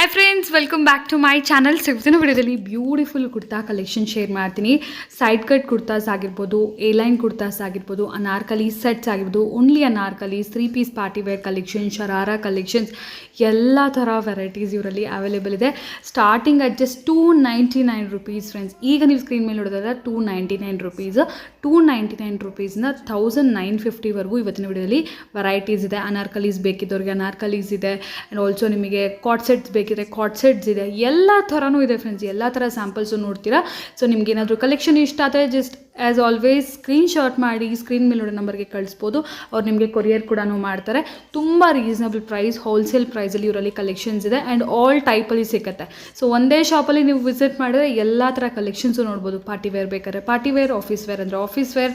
Hi friends, welcome back to my channel. ಇವತ್ತಿನ ವಿಡಿಯೋದಲ್ಲಿ beautiful kurta collection share ಮಾಡ್ತೀನಿ. Side cut kurtas ಆಗಿರ್ಬೋದು, ಎ ಲೈನ್ ಕುರ್ತಾಸ್ ಆಗಿರ್ಬೋದು, ಅನಾರ್ಕಲಿ ಸೆಟ್ಸ್ ಆಗಿರ್ಬೋದು, only anarkalis, 3 piece party wear collection, sharara collections, ಎಲ್ಲ ಥರ ವೆರೈಟೀಸ್ ಇವರಲ್ಲಿ ಅವೈಲೇಬಲ್ ಇದೆ. Starting at just 299 rupees friends. ಈಗ ನೀವು ಸ್ಕ್ರೀನ್ ಮೇಲೆ ನೋಡೋದಾದ್ರೆ 299 ರುಪೀಸ್. 299 ರುಪೀಸ್ನ 1950ವರೆಗೂ ಇವತ್ತಿನ ವಿಡಿಯೋದಲ್ಲಿ ವೆರೈಟೀಸ್ ಇದೆ. ಅನಾರ್ಕಲೀಸ್ ಬೇಕಿದ್ದವ್ರಿಗೆ ಅನಾರ್ಕಲೀಸ್ ಇದೆ, ಆ್ಯಂಡ್ ಆಲ್ಸೋ ನಿಮಗೆ ಕಾಟ್ ಸೆಟ್ಸ್ ಬೇಕಿದ್ರೆ ಕಾಟ್ ಸೆಟ್ಸ್ ಇದೆ. ಎಲ್ಲ ಥರನೂ ಇದೆ ಫ್ರೆಂಡ್ಸ್. ಎಲ್ಲ ಥರ ಸ್ಯಾಂಪಲ್ಸು ನೋಡ್ತೀರಾ. ಸೊ ನಿಮ್ಗೆ ಏನಾದರೂ ಕಲೆಕ್ಷನ್ ಇಷ್ಟ ಆದರೆ just as always screen shot ಮಾಡಿ ಸ್ಕ್ರೀನ್ ಮೇಲೆ ನೋಡೋ ನಂಬರ್ಗೆ ಕಳಿಸ್ಬೋದು. ಅವ್ರು ನಿಮಗೆ ಕೊರಿಯರ್ ಕೂಡ ಮಾಡ್ತಾರೆ. ತುಂಬ ರೀಸನಬಲ್ ಪ್ರೈಸ್, ಹೋಲ್ಸೇಲ್ ಪ್ರೈಸಲ್ಲಿ ಇವರಲ್ಲಿ ಕಲೆಕ್ಷನ್ಸ್ ಇದೆ ಆ್ಯಂಡ್ ಆಲ್ ಟೈಪಲ್ಲಿ ಸಿಗುತ್ತೆ. ಸೊ ಒಂದೇ ಶಾಪಲ್ಲಿ ನೀವು ವಿಸಿಟ್ ಮಾಡಿದ್ರೆ ಎಲ್ಲ ಥರ ಕಲೆಕ್ಷನ್ಸು ನೋಡ್ಬೋದು. ಪಾರ್ಟಿ ವೇರ್ ಬೇಕಾದ್ರೆ ಪಾರ್ಟಿ ವೇರ್, ಆಫೀಸ್ ವೇರ್ ಅಂದರೆ ಆಫೀಸ್ ವೇರ್,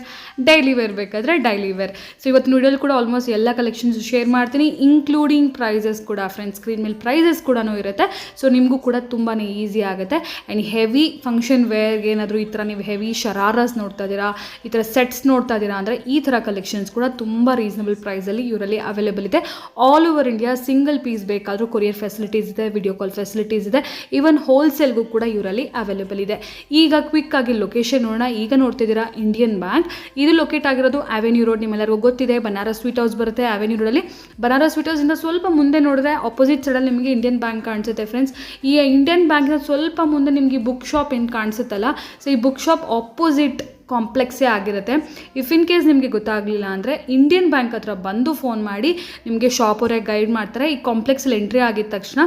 ಡೈಲಿ ವೇರ್ ಬೇಕಾದರೆ ಡೈಲಿ ವೇರ್. ಸೊ ಇವತ್ತು ವಿಡಿಯೋಲಿ ಕೂಡ ಆಲ್ಮೋಸ್ಟ್ ಎಲ್ಲ ಕಲೆಕ್ಷನ್ಸು ಶೇರ್ ಮಾಡ್ತೀನಿ, ಇನ್ಕ್ಲೂಡಿಂಗ್ ಪ್ರೈಸಸ್ ಕೂಡ. ಫ್ರೆಂಡ್ಸ್, ಸ್ಕ್ರೀನ್ ಮೇಲೆ ಪ್ರೈಸಸ್ ಕೂಡ ಇರುತ್ತೆ. ಸೊ ನಿಮಗೂ ಕೂಡ ತುಂಬಾ ಈಸಿ ಆಗುತ್ತೆ. ಆ್ಯಂಡ್ ಹೆವಿ ಫಂಕ್ಷನ್ ವೇರ್ಗೆ ಏನಾದರೂ ಈ ಥರ ನೀವು ಹೆವಿ ಶರಾರಾಸ್ ನೋಡ್ತಾ ಇದ್ದೀರಾ, ಈ ಥರ ಸೆಟ್ಸ್ ನೋಡ್ತಾ ಇದ್ದೀರಾ ಅಂದರೆ ಈ ಥರ ಕಲೆಕ್ಷನ್ಸ್ ಕೂಡ ತುಂಬ ರೀಸನಬಲ್ ಪ್ರೈಸಲ್ಲಿ ಇವರಲ್ಲಿ ಅವೈಲೇಬಲ್ ಇದೆ. All over India single piece ಬೇಕಾದರೂ ಕೊರಿಯರ್ ಫೆಸಿಲಿಟೀಸ್ ಇದೆ, ವಿಡಿಯೋ ಕಾಲ್ ಫೆಸಿಲಿಟೀಸ್ ಇದೆ, ಈವನ್ ಹೋಲ್ಸೇಲ್ಗೂ ಕೂಡ ಇವರಲ್ಲಿ ಅವೈಲೇಬಲ್ ಇದೆ. ಈಗ ಕ್ವಿಕ್ ಆಗಿ ಲೊಕೇಶನ್ ನೋಡೋಣ. ಈಗ ನೋಡ್ತಿದ್ದೀರಾ ಇಂಡಿಯನ್ ಬ್ಯಾಂಕ್. ಇದು ಲೊಕೇಟ್ ಆಗಿರೋದು ಅವೆನ್ಯೂ ರೋಡ್. ನಿಮ್ಮೆಲ್ಲರಿಗೂ ಗೊತ್ತಿದೆ, ಬನಾರಸ್ ಸ್ವೀಟ್ ಹೌಸ್ ಬರುತ್ತೆ ಅವೆನ್ಯೂ ರೋಡಲ್ಲಿ. ಬನಾರಸ್ ಸ್ವೀಟ್ ಹೌಸಿಂದ ಸ್ವಲ್ಪ ಮುಂದೆ ನೋಡಿದ್ರೆ ಆಪೋಸಿಟ್ ಸೈಡಲ್ಲಿ ನಿಮಗೆ ಇಂಡಿಯನ್ ಬ್ಯಾಂಕ್ ಕಾಣಿಸುತ್ತೆ ಫ್ರೆಂಡ್ಸ್. ಈ ಇಂಡಿಯನ್ ಬ್ಯಾಂಕ್ನ ಸ್ವಲ್ಪ ಮುಂದೆ ನಿಮಗೆ ಬುಕ್ ಶಾಪ್ ಏನು ಕಾಣಿಸುತ್ತಲ್ಲ, ಸೊ ಈ ಬುಕ್ ಶಾಪ್ ಆಪೋಸಿಟ್ ಕಾಂಪ್ಲೆಕ್ಸೇ ಆಗಿರುತ್ತೆ. ಇಫ್ ಇನ್ ಕೇಸ್ ನಿಮಗೆ ಗೊತ್ತಾಗಲಿಲ್ಲ ಅಂದರೆ ಇಂಡಿಯನ್ ಬ್ಯಾಂಕ್ ಹತ್ರ ಬಂದು ಫೋನ್ ಮಾಡಿ, ನಿಮಗೆ ಶಾಪ್ ಅವರೇ ಗೈಡ್ ಮಾಡ್ತಾರೆ. ಈ ಕಾಂಪ್ಲೆಕ್ಸಲ್ಲಿ ಎಂಟ್ರಿ ಆಗಿದ ತಕ್ಷಣ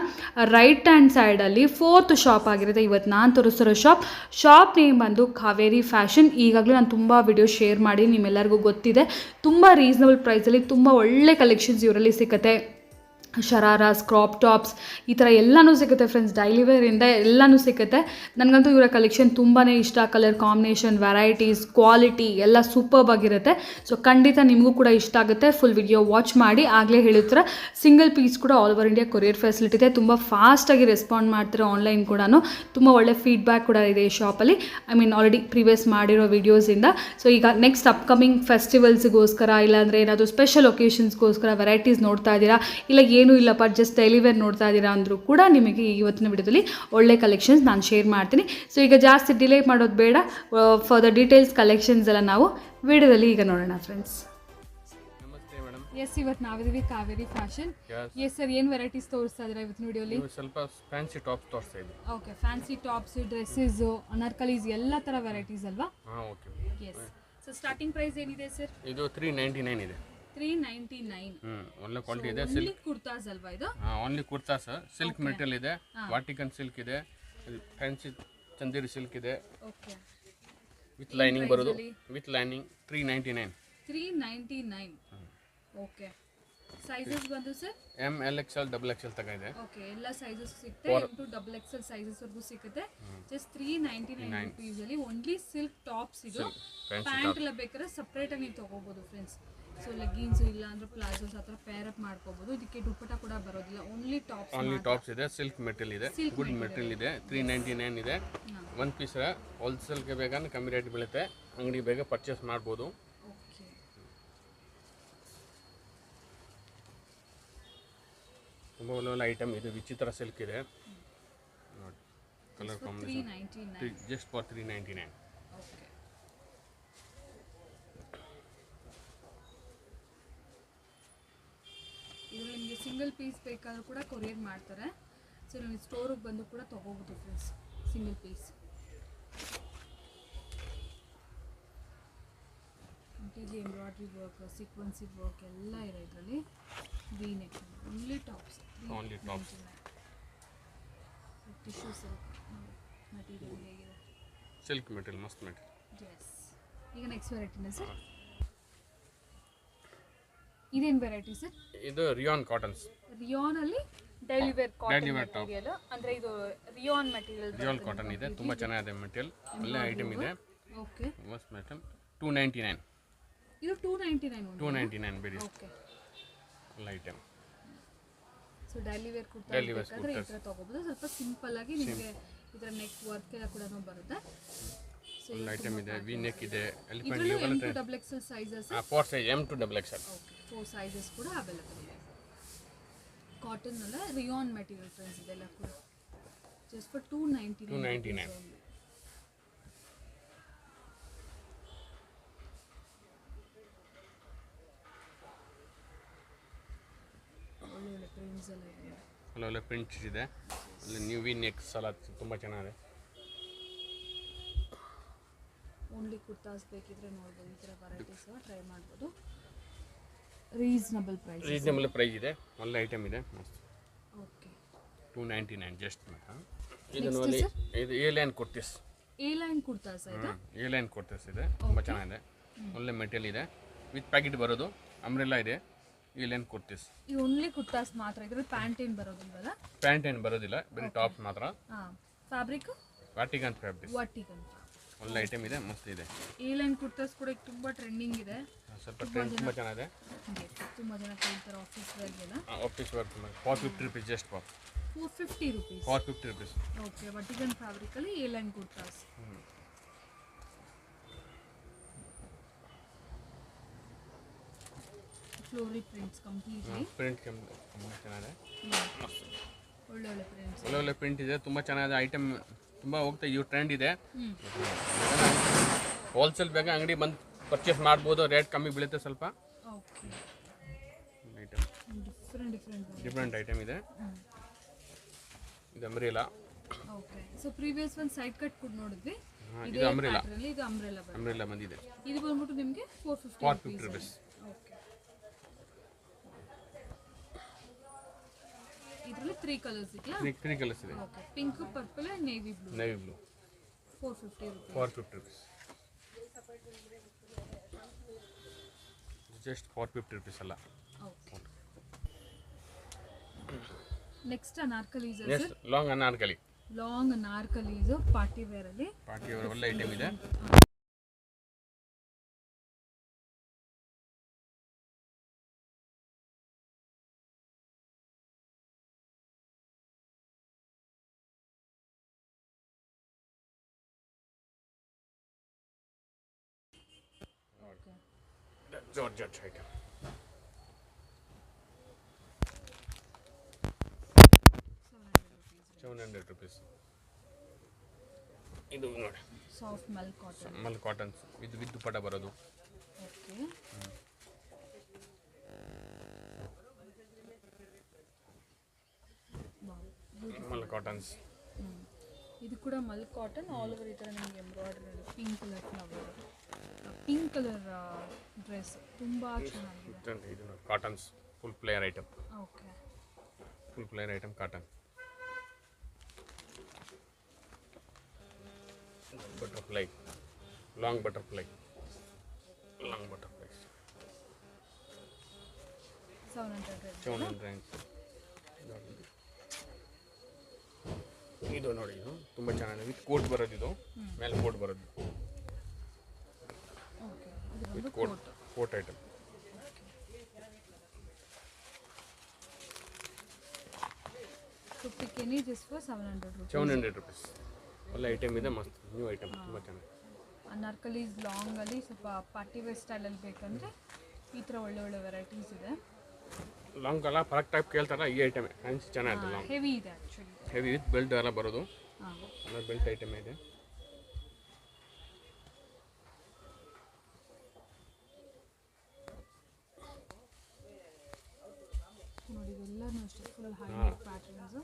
ರೈಟ್ ಹ್ಯಾಂಡ್ ಸೈಡಲ್ಲಿ 4th ಶಾಪ್ ಆಗಿರುತ್ತೆ ಇವತ್ತು ನಾನು ತೋರಿಸ್ತಿರೋ ಶಾಪ್ ನೇಮ್ ಬಂದು ಕಾವೇರಿ ಫ್ಯಾಷನ್. ಈಗಾಗಲೇ ನಾನು ತುಂಬ ವಿಡಿಯೋ ಶೇರ್ ಮಾಡಿ ನಿಮ್ಮೆಲ್ಲರಿಗೂ ಗೊತ್ತಿದೆ. ತುಂಬ ರೀಸನಬಲ್ ಪ್ರೈಸಲ್ಲಿ ತುಂಬ ಒಳ್ಳೆ ಕಲೆಕ್ಷನ್ಸ್ ಇವರಲ್ಲಿ ಸಿಗುತ್ತೆ. ಶರಾರಾಸ್, ಕ್ರಾಪ್ ಟಾಪ್ಸ್, ಈ ಥರ ಎಲ್ಲನೂ ಸಿಗುತ್ತೆ ಫ್ರೆಂಡ್ಸ್. ಡೈಲಿ ವೇರಿಂದ ಎಲ್ಲನೂ ಸಿಗುತ್ತೆ. ನನಗಂತೂ ಇವರ ಕಲೆಕ್ಷನ್ ತುಂಬಾ ಇಷ್ಟ. ಕಲರ್ ಕಾಂಬಿನೇಷನ್, ವೆರೈಟೀಸ್, ಕ್ವಾಲಿಟಿ ಎಲ್ಲ ಸೂಪರ್ಬ್ ಆಗಿರುತ್ತೆ. ಸೊ ಖಂಡಿತ ನಿಮಗೂ ಕೂಡ ಇಷ್ಟ ಆಗುತ್ತೆ. ಫುಲ್ ವಿಡಿಯೋ ವಾಚ್ ಮಾಡಿ. ಆಗಲೇ ಹೇಳಿದ್ರೆ ಸಿಂಗಲ್ ಪೀಸ್ ಕೂಡ all over India courier facility ಇದೆ. ತುಂಬ ಫಾಸ್ಟಾಗಿ ರೆಸ್ಪಾಂಡ್ ಮಾಡ್ತಾರೆ. ಆನ್ಲೈನ್ ಕೂಡ ತುಂಬ ಒಳ್ಳೆ ಫೀಡ್ಬ್ಯಾಕ್ ಕೂಡ ಇದೆ ಈ ಶಾಪಲ್ಲಿ. ಐ ಮೀನ್ ಆಲ್ರೆಡಿ ಪ್ರೀವಿಯಸ್ ಮಾಡಿರೋ ವೀಡಿಯೋಸಿಂದ. ಸೊ ಈಗ ನೆಕ್ಸ್ಟ್ ಅಪ್ಕಮಿಂಗ್ ಫೆಸ್ಟಿವಲ್ಸ್ಗೋಸ್ಕರ, ಇಲ್ಲಾಂದರೆ ಏನಾದರೂ ಸ್ಪೆಷಲ್ ಒಕೇಶನ್ಸ್ಗೋಸ್ಕರ ವೆರೈಟೀಸ್ ನೋಡ್ತಾ ಇದ್ದೀರಾ, ಇಲ್ಲ ಏನೂ ಇಲ್ಲಪ್ಪ ಜಸ್ಟ್ ಡೈಲಿ ವೇರ್ ನೋಡ್ತಾ ಇದ್ದೀರಾ ಅಂದರೂ ಕೂಡ ನಿಮಗೆ ಇವತ್ತಿನ ವಿಡಿಯೋದಲ್ಲಿ ಒಳ್ಳೆ ಕಲೆಕ್ಷನ್ಸ್ ನಾನು ಶೇರ್ ಮಾಡ್ತೀನಿ. ಸೊ ಈಗ ಜಾಸ್ತಿ ಡಿಲೇ ಮಾಡೋದು ಬೇಡ. ಫರ್ದರ್ ಡೀಟೇಲ್ಸ್ ಕಲೆಕ್ಷನ್ಸ್ ಎಲ್ಲ ನಾವು ವಿಡಿಯೋದಲ್ಲಿ ಈಗ ನೋಡೋಣ ಫ್ರೆಂಡ್ಸ್. ಎಸ್, ಇವತ್ತು ನಾವಿದ್ದೀವಿ ಕಾವೇರಿ ಫ್ಯಾಷನ್. ಎಸ್ ಸರ್, ಏನು ವೆರೈಟೀಸ್ ತೋರಿಸ್ತಾ ಇದ್ದೀರಾ ಇವತ್ತಿನ ವಿಡಿಯೋಲಿ? ಸ್ವಲ್ಪ ಫ್ಯಾನ್ಸಿ ಟಾಪ್ಸ್ ತೋರಿಸ್ತಾ ಇದ್ದೀವಿ. Okay, fancy tops, dresses, anarkalis ಎಲ್ಲ ಥರ ವೆರೈಟೀಸ್ ಅಲ್ವಾ? ಹಾಂ, okay. Yes. So starting price ಏನಿದೆ ಸರ್? ಇದು 399 ಇದೆ. 399. ಒಳ್ಳೆ ಕ್ವಾಲಿಟಿ ಇದೆ. ಸಿಲ್ಕ್ ಕುರ್ತಾಸ್ ಅಲ್ವಾ ಇದು? ಓನ್ಲಿ ಕುರ್ತಾಸ್. ಸಿಲ್ಕ್ ಮೆಟೀರಿಯಲ್ ಇದೆ, ವಾಟಿಕನ್ ಸಿಲ್ಕ್ ಇದೆ, ಫ್ಯಾನ್ಸಿ ಚಂದೇರಿ ಸಿಲ್ಕ್ ಇದೆ. ಓಕೆ, ವಿತ್ ಲೈನಿಂಗ್ ಬರೋದು, ವಿತ್ ಲೈನಿಂಗ್ 399. 399. ಓಕೆ, ಸೈಜಸ್ ಬಂದು sir M, L, XL, XXL ತಗ ಇದೆ. ಓಕೆ, ಎಲ್ಲ ಸೈಜಸ್ ಸಿಗುತ್ತೆ. ಎಮ್ ಟು XXL ಸೈಜಸ್ ವರೆಗೂ ಸಿಗುತ್ತೆ. ಜಸ್ಟ್ 399 ರುಪೀಸ್ ಅಲ್ಲಿ ಓನ್ಲಿ ಸಿಲ್ಕ್ ಟಾಪ್ಸ್. ಇದು ಪ್ಯಾಂಟ್ ಎಲ್ಲ ಬೇಕಾದ್ರೆ ಸಪ್ರೇಟ್ ಆಗಿ ನೀವು ತಗೋಬಹುದು ಫ್ರೆಂಡ್ಸ್. ಸೊ ಲೆಗ್ಗಿನ್ಸ್ ಇಲ್ಲ ಅಂದ್ರೆ ಪ್ಲಾಜೋಸ್ ಆ ಥರ ಪೇರ್ ಅಪ್ ಮಾಡ್ಕೋಬಹುದು. ಇದಕ್ಕೆ ದುಪ್ಪಟ್ಟ ಕೂಡ ಬರೋದಿಲ್ಲ, ಓನ್ಲಿ ಟಾಪ್ಸ್ ಇದೆ. ಸಿಲ್ಕ್ ಮೆಟೀರಿಯಲ್ ಇದೆ, ಗುಡ್ ಮೆಟೀರಿಯಲ್ ಇದೆ. 399 ಇದೆ. ಒಂದು ಪೀಸ್ ಹೋಲ್ಸೇಲ್ಗೆ ಬೇಗ ಕಮ್ಮಿ ರೇಟ್ ಬೀಳುತ್ತೆ. ಅಂಗಡಿ ಬೇಗ ಪರ್ಚೇಸ್ ಮಾಡ್ಬೋದು. ತುಂಬ ಒಳ್ಳೊಳ್ಳೆ ಐಟಮ್ ಇದೆ. ವಿಚಿತ್ರ ಸಿಲ್ಕ್ ಇದೆ ನೋಡಿ, ಕಲರ್ ಕಾಂಬಿನೇಷನ್. Just for 399. ಇದರಲ್ಲಿ ನಿಮಗೆ ಸಿಂಗಲ್ ಪೀಸ್ ಬೇಕಾದರೂ ಕೂಡ ಕೊರಿಯರ್ ಮಾಡ್ತಾರೆ. ಸೊ ನೀವು ಸ್ಟೋರಿಗೆ ಬಂದು ಕೂಡ ತೊಗೋಬೋದು ಫ್ರೆಂಡ್ಸ್ ಸಿಂಗಲ್ ಪೀಸ್. ಇಲ್ಲಿ ಎಂಬ್ರಾಯ್ಡ್ರಿ ವರ್ಕ್, ಸೀಕ್ವೆನ್ಸಿ ವರ್ಕ್ ಎಲ್ಲ ಇದೆ ಇದರಲ್ಲಿ. V neck, only tops. Tissue silk material ಹೇಗಿದೆ? ಸಿಲ್ಕ್ ಮೆಟೀರಿಯಲ್, ಮಸ್ತ್ ಮೆಟೀರಿಯಲ್. ಎಸ್. ಈಗ ನೆಕ್ಸ್ಟ್ ವೆರೈಟಿನ ಸರ್, ಇದೇನು ವೆರೈಟಿ ಸರ್? ಇದು ರಿಯಾನ್ ಕಾಟನ್ಸ್. ರಿಯಾನ್ ಅಲ್ಲಿ ಡೈಲಿ ವೇರ್ ಕಾಟನ್ ಮೆಟೀರಿಯಲ್ ಅಂದ್ರೆ ಇದು ರಿಯಾನ್ ಮೆಟೀರಿಯಲ್. ರಿಯಾನ್ ಕಾಟನ್ ಇದೆ, ತುಂಬಾ ಚೆನ್ನಾಗಿದೆ ಮೆಟೀರಿಯಲ್. ಒಳ್ಳೆ ಐಟಮ್ ಇದೆ. ಓಕೆ, ಮಸ್ತ್ ಮೆಟೀರಿಯಲ್. 299. ಇದು 299 ಬೇರೆ. ಓಕೆ, ಒಳ್ಳೆ item. So daily wear kurta ಬೇಕಾದ್ರೆ ಈ ಥರ ತಗೋಬಹುದು. ಸ್ವಲ್ಪ ಸಿಂಪಲ್ ಆಗಿ ನಿಮಗೆ ಇದರ ನೆಕ್ ವರ್ಕ್ ಎಲ್ಲ ಕೂಡ ಬರುತ್ತೆ. ಒಳ್ಳೆ ಐಟಮ್ ಇದೆ. ವಿ ನೆಕ್ ಇದೆ, ಎಲಿಫೆಂಟ್ ಯು XXL sizes. 4 size, M to XXL. Okay, 4 sizes ಕೂಡ ಅವೈಲೇಬಲ್ ಇದೆ. ಕಾಟನ್ ಅಲ್ಲ ರಿಯಾನ್ ಮೆಟೀರಿಯಲ್ ಫ್ರೆಂಡ್ಸ್ ಇದೆಲ್ಲ ಕೂಡ ಜಸ್ಟ್ ಫಾರ್ 299 ಒಳ್ಳೆ ಪ್ರಿಂಟ್ಸ್ ಎಲ್ಲ ಇದೆ ಒಳ್ಳೆ ಪ್ರಿಂಟ್ಸ್ ಇದೆ ಅಲ್ಲಿ ನ್ಯೂ ವಿ ನೆಕ್ಸ್ ಎಲ್ಲ ತುಂಬ ಚೆನ್ನಾಗಿದೆ ಓನ್ಲಿ ಕುರ್ತಾಸ್ ಬೇಕಿದ್ರೆ ನೋಡ್ಬೋದು ಈ ಥರ ವೆರೈಟೀಸ್ ಟ್ರೈ ಮಾಡ್ಬೋದು ರೀಸನಬಲ್ ಪ್ರೈಸ್ ಇದೆ ಒಳ್ಳೆ ಐಟಮ್ ಇದೆ ಮಸ್ತ್ ಓಕೆ 299 ಜಸ್ಟ್ ಇದು ನೋಡಿ ಇದು A line kurtis A line kurtas ಇದೆ ಎ ಲೈನ್ ಕುರ್ತೀಸ್ ಇದೆ ತುಂಬ ಚೆನ್ನಾಗಿದೆ ಒಳ್ಳೆ ಮೆಟೀರಿಯಲ್ ಇದೆ ವಿತ್ ಪ್ಯಾಕೆಟ್ ಬರೋದು ಅಂಬ್ರೆಲ್ಲಾ ಇದೆ ಎ ಲೈನ್ ಕುರ್ತೀಸ್ ಈ ಓನ್ಲಿ ಕುರ್ತಾಸ್ ಮಾತ್ರ ಇದ್ರಲ್ಲಿ ಪ್ಯಾಂಟ್ ಏನು ಬರೋದಿಲ್ವಲ್ಲ ಪ್ಯಾಂಟ್ ಏನು ಬರೋದಿಲ್ಲ ಬರೀ ಟಾಪ್ ಮಾತ್ರ ಹಾಂ ಫ್ಯಾಬ್ರಿಕ್ ವಾಟಿಗನ್ ಫ್ಯಾಬ್ರಿಕ್ ವಾಟಿಗನ್ ಒಳ್ಳೆ ಐಟಮ್ ಇದೆ ಮಸ್ತ್ ಇದೆ ಎ ಲೈನ್ ಕುರ್ತಾಸ್ ಕೂಡ ಈಗ ತುಂಬ ಟ್ರೆಂಡಿಂಗ್ ಇದೆ ಸ್ವಲ್ಪ ಟ್ರೆಂಡ್ ತುಂಬ ಚೆನ್ನಾಗಿದೆ ತುಂಬ ಜನ ಕೇಳ್ತಾರೆ ಆಫೀಸ್ ವೇರ್ಗೆಲ್ಲ office work 450 rupees just for 450 rupees 450 rupees okay ವಾಟಿಗನ್ ಫ್ಯಾಬ್ರಿಕಲ್ಲಿ A line kurtas floral prints completely print ತುಂಬ ಚೆನ್ನಾಗಿದೆ ಒಳ್ಳೆ ಪ್ರಿಂಟ್ಸ್ ಒಳ್ಳೆ ಪ್ರಿಂಟ್ ಇದೆ ತುಂಬ ಚೆನ್ನಾಗಿದೆ ಐಟಮ್ ತುಂಬ ಹೋಗ್ತಾ ಇವು ಟ್ರೆಂಡ್ ಇದೆ ಹೋಲ್ಸೇಲ್ ಬೇಗ ಅಂಗಡಿ ಬಂದು ಪರ್ಚೇಸ್ ಮಾಡ್ಬೋದು ರೇಟ್ ಕಮ್ಮಿ ಬೀಳುತ್ತೆ ಸ್ವಲ್ಪ ಓಕೆ ಐಟಮ್ ಡಿಫ್ರೆಂಟ್ ಐಟಮ್ ಇದೆ ಇದು ಅಂಬ್ರೆಲಾ ಓಕೆ ಸೊ ಪ್ರೀವಿಯಸ್ ಒಂದು ಸೈಡ್ ಕಟ್ ಕೂಡ ನೋಡಿದ್ವಿ ಇದು ಅಂಬ್ರೆಲಾ ಇದು ಅಂಬ್ರೆಲಾ ಬಂದಿದೆ ಇದು ಬಂದ್ಬಿಟ್ಟು ನಿಮಗೆ 450 rupees ಓಕೆ ಇದರಲ್ಲಿ 3 ಕಲರ್ಸ್ ಇದೆಯಾ 3 ಕಲರ್ಸ್ ಇದೆ okay pink purple and navy blue 450 rupees just 450 rupees ಅಲ್ಲ okay next anarkalis next long anarkalis party wear ಅಲ್ಲಿ ಒಳ್ಳೆ ಐಟಮ್ ಇದೆ ಜಾರ್ಜೆಟ್ ಐಟಮ್ 700 rupees ಇದು ನೋಡಿ ಸಾಫ್ಟ್ ಮಲ್ ಕಾಟನ್ಸ್ ಇದು ವಿದ್ ದುಪ್ಪಟ್ಟ ಬರೋದು ಓಕೆ ಮಲ್ ಕಾಟನ್ಸ್ ಇದು ಕೂಡ ಮಲ್ ಕಾಟನ್ ಆಲ್ ಓವರ್ ಈ ಥರ ನಿಮಗೆ embroidery pink colour flower pink colour dress ತುಂಬ ಚೆನ್ನಾಗಿದೆ ಇದು ನೋಡಿ cottons full flare item okay full flare item cotton butterfly long butterfly 700 ಇದು ನೋಡಿ ಇದು ತುಂಬ ಚೆನ್ನಾಗಿದೆ ವಿತ್ ಕೋಟ್ ಬರೋದು ಇದು ಮೇಲೆ ಕೋಟ್ ಬರೋದು with coat item just for 700 rupees ಒಳ್ಳೆ ಐಟಮ್ ಇದೆ ಮಸ್ತ್ ನ್ಯೂ ಐಟಮ್ ತುಂಬ ಚೆನ್ನಾಗಿದೆ ಅನಾರ್ಕಲೀಸ್ ಲಾಂಗ್ ಅಲ್ಲಿ ಸ್ವಲ್ಪ ಪಾರ್ಟಿ ವೇರ್ ಸ್ಟೈಲಲ್ಲಿ ಬೇಕಂದ್ರೆ ಈ ಥರ ಒಳ್ಳೆ ವೆರೈಟೀಸ್ ಇದೆ ಲಾಂಗ್ ಅಲ್ಲ ಫರಕ್ ಟೈಪ್ ಕೇಳ್ತಾರ ಈ ಐಟಮ್ ಫ್ಯಾನ್ಸಿ ಚೆನ್ನಾಗಿದೆ ಲಾಂಗ್ ಹೆವಿ ಇದೆ ಆ್ಯಕ್ಚುಲಿ ಹೆವಿ ವಿತ್ ಬೆಲ್ಟ್ ಎಲ್ಲ ಬರೋದು ಬೆಲ್ಟ್ ಐಟಮ್ ಇದೆ ನೋಡಿ ಇವೆಲ್ಲನೂ ಅಷ್ಟೇ full high patterns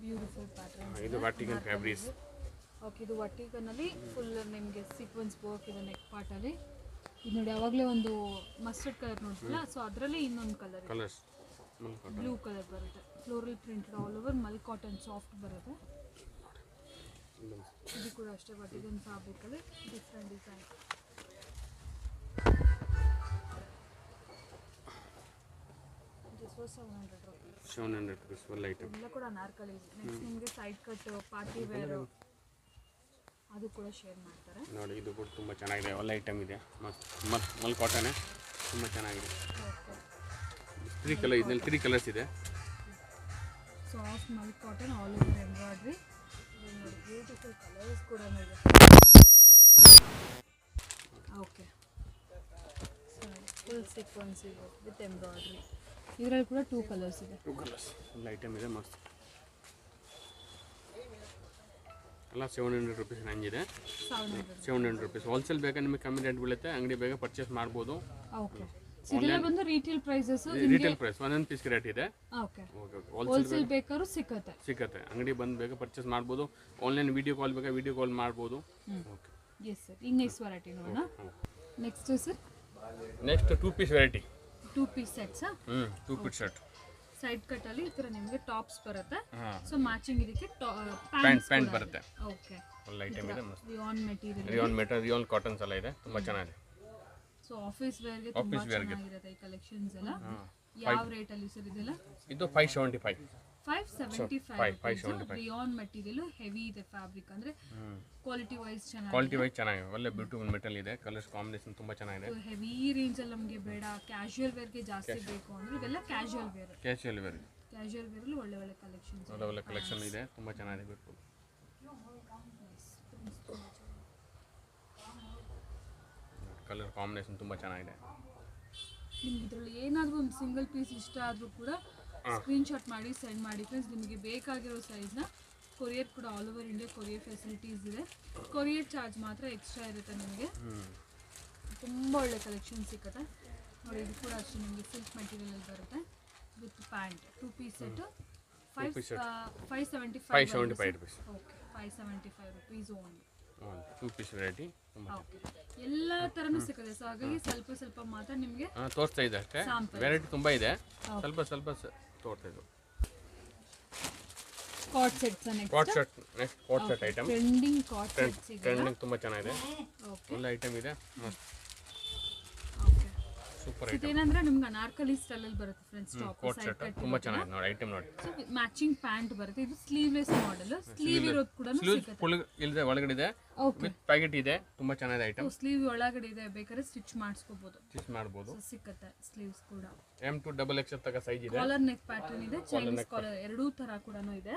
beautiful patterns ಇದು ವಾಟಿಗನ್ ಫ್ಯಾಬ್ರಿಕ್ಸ್ ಓಕೆ ಇದು ವಾಟಿಗನಲ್ಲಿ ಫುಲ್ ನಿಮಗೆ ಸೀಕ್ವೆನ್ಸ್ ವರ್ಕ್ ಇದೆ ನೆಕ್ ಪಾರ್ಟಲ್ಲಿ ಇದು ನೋಡಿ ಯಾವಾಗಲೇ ಒಂದು ಮಸ್ಟರ್ಡ್ ಕಲರ್ ನೋಡ್ತಿಲ್ಲ ಸೊ ಅದರಲ್ಲಿ ಇನ್ನೊಂದು ಕಲರ್ಸ್ ಬ್ಲೂ ಕಲರ್ ಬರುತ್ತೆ floral printed all over mul cotton soft ಬರುತ್ತೆ ಇದು ಕೂಡ ಅಷ್ಟೇ ವಾಟಿಗನ್ ಫ್ಯಾಬ್ರಿಕಲ್ಲಿ ಡಿಫ್ರೆಂಟ್ ಡಿಸೈನ್ ಜಸ್ಟ್ 700 rupees ಒಳ್ಳೆ ಐಟಮ್ ಎಲ್ಲ ಕೂಡ ಅನಾರ್ಕಲೀಸ್ ನೆಕ್ಸ್ಟ್ ನಿಮಗೆ ಸೈಡ್ ಕಟ್ ಪಾರ್ಟಿ ವೇರ್ ಅದು ಕೂಡ ಶೇರ್ ಮಾಡ್ತಾರೆ ನೋಡಿ ಇದು ಕೂಡ ತುಂಬ ಚೆನ್ನಾಗಿದೆ ಒಳ್ಳೆ ಐಟಮ್ ಇದೆ ಮಸ್ತ್ ಮಲ್ ಕಾಟನ್ ತುಂಬ ಚೆನ್ನಾಗಿದೆ 3 ಕಲರ್ ಇದರಲ್ಲಿ 3 ಕಲರ್ಸ್ ಇದೆ soft mul cotton all over embroidery beautiful colours ಕೂಡ ಇದೆ ಓಕೆ ಫುಲ್ ಸೀಕ್ವೆನ್ಸ್ ಇದೆ ವಿತ್ ಎಂಬ್ರಾಯ್ಡ್ರಿ ಇದರಲ್ಲಿ ಕೂಡ 2 ಕಲರ್ಸ್ ಇದೆ. 2 ಕಲರ್ಸ್ ಎಲ್ಲ ಐಟಮ್ ಇದೆ ಮಸ್ತ್. ಎಲ್ಲ 700 ರುಪೀಸ್ ರೇಂಜ್ ಇದೆ. 700 ರುಪೀಸ್. ಹೋಲ್ಸೇಲ್ ಬೇಕಾ ನಿಮಗೆ ಕಮ್ಮಿ ರೇಟ್ ಬೀಳುತ್ತೆ, ಅಂಗಡಿ ಬೇಗ ಪರ್ಚೇಸ್ ಮಾಡ್ಬೋದು. ಓಕೆ. ಇದೆಲ್ಲ ಬಂದು ರಿಟೇಲ್ ಪ್ರೈಸಸ್. ರಿಟೇಲ್ ಪ್ರೈಸ್ ಒಂದೊಂದು ಪೀಸ್ ರೇಟ್ ಇದೆ. ಓಕೆ. ಹೋಲ್ಸೇಲ್ ಬೇಕಾದ್ರೂ ಸಿಗುತ್ತೆ. ಅಂಗಡಿ ಬಂದು ಬೇಗ ಪರ್ಚೇಸ್ ಮಾಡ್ಬೋದು. ಆನ್ಲೈನ್ ವಿಡಿಯೋ ಕಾಲ್ ಬೇಕಾ ವಿಡಿಯೋ ಕಾಲ್ ಮಾಡ್ಬೋದು. ಓಕೆ. Yes sir. ಈಗ ನೆಕ್ಸ್ಟ್ ವೆರೈಟಿ ನೋಡೋಣ. Next sir. Next 2 piece variety. 2 piece sets. 2 piece set. Side cut ಅಲ್ಲಿ ಈ ತರ ನಿಮಗೆ ಟಾಪ್ಸ್ ಬರುತ್ತೆ. ಸೊ ಮ್ಯಾಚಿಂಗ್ ಇದಕ್ಕೆ ಪ್ಯಾಂಟ್ ಬರುತ್ತೆ. ಓಕೆ. ಒಳ್ಳೆ ಐಟಮ್ ಇದೆ ಮಸ್ತ್. ರಿಯಾನ್ ರಿಯಾನ್ ಕಾಟನ್ಸ್ ಎಲ್ಲ ಇದೆ, ತುಂಬಾ ಚೆನ್ನಾಗಿದೆ. ಸೊ ಆಫೀಸ್ ವೇರ್ ಗೆ ತುಂಬಾ ಚೆನ್ನಾಗಿರುತ್ತೆ ಈ ಕಲೆಕ್ಷನ್ಸ್ ಎಲ್ಲ. ಯಾವ ರೇಟ್ ಅಲ್ಲಿ ಸರ್ ಇದೆಲ್ಲ? ಇದು 575. 575 ರಿಯಾನ್ ಮೆಟೀರಿಯಲ್. ಹೆವಿ ಇದೆ ಫ್ಯಾಬ್ರಿಕ್, ಅಂದ್ರೆ ಕ್ವಾಲಿಟಿ ವೈಸ್ ಚೆನ್ನಾಗಿದೆ. ಒಳ್ಳೆ ಬ್ಯೂಟಿಫುಲ್ ಮೆಟಲ್ ಇದೆ. ಕಲರ್ಸ್ ಕಾಂಬಿನೇಷನ್ ತುಂಬಾ ಚೆನ್ನಾಗಿದೆ. ಹೆವಿ ರೇಂಜ್ ಅಲ್ಲಿ ನಮಗೆ ಬೇಡ, ಕ್ಯಾಶುಯಲ್ ವೇರ್ ಗೆ ಜಾಸ್ತಿ ಬೇಕು ಅಂದ್ರೆ ಇದೆಲ್ಲ ಕ್ಯಾಶುಯಲ್ ವೇರ್ ಅಲ್ಲಿ ಒಳ್ಳೆ ಕಲೆಕ್ಷನ್ ಇದೆ. ತುಂಬಾ ಚೆನ್ನಾಗಿದೆ. ಬ್ಯೂಟಿಫುಲ್ ಕಲರ್ ಕಾಂಬಿನೇಷನ್ ತುಂಬಾ ಚೆನ್ನಾಗಿದೆ. ನಿಮ್ಗೆ ಇದರಲ್ಲಿ ಏನಾದರೂ ಒಂದು ಸಿಂಗಲ್ ಪೀಸ್ ಇಷ್ಟ ಆದರೂ ಕೂಡ ಸ್ಕ್ರೀನ್ ಶಾಟ್ ಮಾಡಿ ಸೆಂಡ್ ಮಾಡಿ ಫ್ರೆಂಡ್ಸ್. ನಿಮಗೆ ಬೇಕಾಗಿರೋ ಸೈಜ್ನ ಕೊರಿಯರ್ ಕೂಡ all over India courier facilities ಇದೆ. ಕೊರಿಯರ್ ಚಾರ್ಜ್ ಮಾತ್ರ ಎಕ್ಸ್ಟ್ರಾ ಇರುತ್ತೆ ನಿಮಗೆ. ತುಂಬ ಒಳ್ಳೆ ಕಲೆಕ್ಷನ್ ಸಿಗುತ್ತೆ ನೋಡಿ. ಇದು ಕೂಡ ಅಷ್ಟೇ ನಿಮಗೆ ಸಿಲ್ಕ್ ಮೆಟೀರಿಯಲ್ ಬರುತ್ತೆ with pant. 2 piece set 575 rupees. Okay. 575 rupees only. 2 piece variety. ಎಲ್ಲ ತರನೂ ಸಿಗುತ್ತೆ. ಸೊ ಹಾಗಾಗಿ ಸ್ವಲ್ಪ ಮಾತ್ರ ನಿಮಗೆ ತೋರಿಸ್ತಾ ಇದೆ ಅಷ್ಟೇ. ವೆರೈಟಿ ತುಂಬಾ ಇದೆ, ಸ್ವಲ್ಪ ತೋರಿಸ್ತಾ ಇದ್ದು. ಕಾಟ್ ಸೆಟ್ಸ್ ನೆಕ್ಸ್ಟ್ ಕಾಟ್ ಸೆಟ್ ಐಟಮ್. ಟ್ರೆಂಡಿಂಗ್ ಕಾಟ್ ಸೆಟ್ಸ್ ಇದೆ. ಟ್ರೆಂಡಿಂಗ್ ತುಂಬಾ ಚೆನ್ನಾಗಿದೆ. ಒಳ್ಳೆ ಐಟಮ್ ಇದೆ ಮಸ್ತ್. ಓಕೆ. Super item. ಇದೇನಂದ್ರೆ ನಿಮಗೆ ಅನಾರ್ಕಲಿ ಸ್ಟೈಲ್ ಅಲ್ಲಿ ಬರುತ್ತೆ ಫ್ರೆಂಡ್ಸ್. ಟಾಪ್ ಕಾಟ್ ಸೆಟ್ ತುಂಬಾ ಚೆನ್ನಾಗಿದೆ ನೋಡಿ. ಐಟಮ್ ನೋಡಿ. ಸೊ ಮ್ಯಾಚಿಂಗ್ ಪ್ಯಾಂಟ್ ಬರುತ್ತೆ. ಇದು ಸ್ಲೀವ್ಲೆಸ್ ಮಾಡೆಲ್. ಸ್ಲೀವ್ ಇರೋದು ಕೂಡ ಸಿಗುತ್ತೆ. ಫುಲ್ ಇಲ್ಲದೆ ಒಳಗಡೆ ಇದೆ. ವಿತ್ ಪ್ಯಾಕೆಟ್ ಇದೆ. ತುಂಬಾ ಚೆನ್ನಾಗಿದೆ ಐಟಮ್. ಸ್ಲೀವ್ ಒಳಗಡೆ ಇದೆ, ಬೇಕಾದ್ರೆ ಸ್ಟಿಚ್ ಮಾಡಿಸ್ಕೋಬಹುದು. ಸಿಕ್ಕತ್ತೆ ಸ್ಲೀವ್ಸ್ ಕೂಡ. M to XXL ತನಕ ಸೈಜ್ ಇದೆ. ಕಾಲರ್ ನೆಕ್ ಪ್ಯಾಟರ್ನ್ ಇದೆ, ಚೈನೀಸ್ ಕಾಲರ್ ಎರಡೂ ತರ ಕೂಡ ಇದೆ.